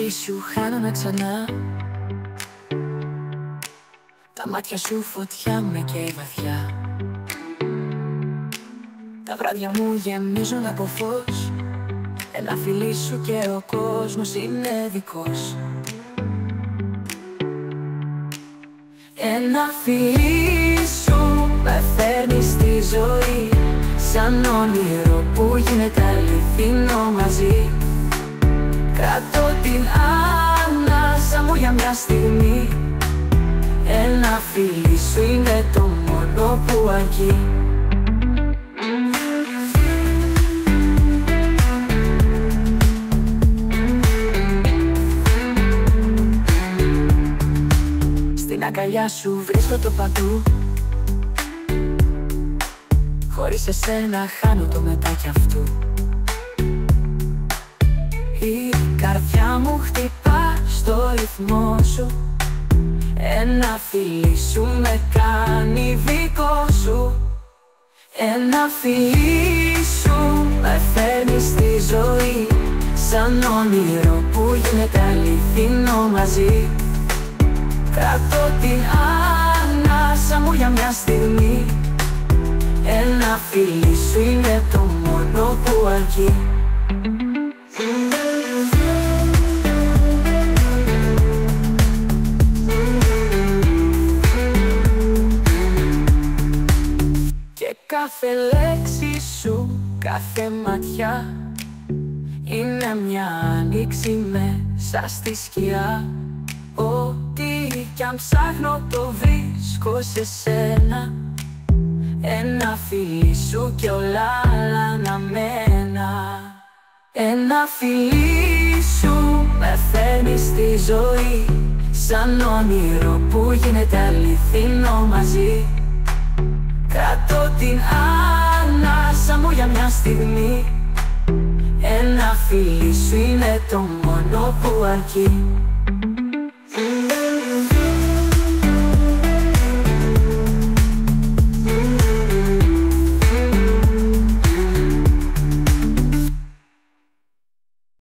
ψυχή σου χάνομαι ξανά. Τα μάτια σου φωτιά με καίει βαθιά. Τα βράδια μου γεμίζουν από φως. Ένα φιλί σου και ο κόσμος είναι δικός. Ένα φιλί σου με φέρνει στη ζωή, σαν όνειρο που γίνεται αληθινό μαζί. Κρατώ την ανάσα μου για μια στιγμή. Ένα φιλί σου είναι το μόνο που αρκεί. Στην αγκαλιά σου βρίσκω το παντού. Χωρίς εσένα χάνω το μετά κι αυτού. Η καρδιά μου χτυπά στο ρυθμό σου. Ένα φιλί σου με κάνει δικό σου. Ένα φιλί σου με φέρνει στη ζωή, σαν όνειρο που γίνεται αληθινό μαζί. Κρατώ την ανάσα μου για μια στιγμή. Ένα φιλί σου είναι το μόνο που αρκεί. Και κάθε λέξη σου, κάθε ματιά είναι μια άνοιξη μέσα στη σκιά. Ό,τι κι αν ψάχνω το βρίσκω σε σένα. Ένα φιλί σου και όλα άλλα αναμένα. Ένα φιλί σου με φέρνει στη ζωή, σαν όνειρο που γίνεται αληθινό μαζί. Κρατώ την ανάσα μου για μια στιγμή. Ένα φιλί σου είναι το μόνο που αρκεί.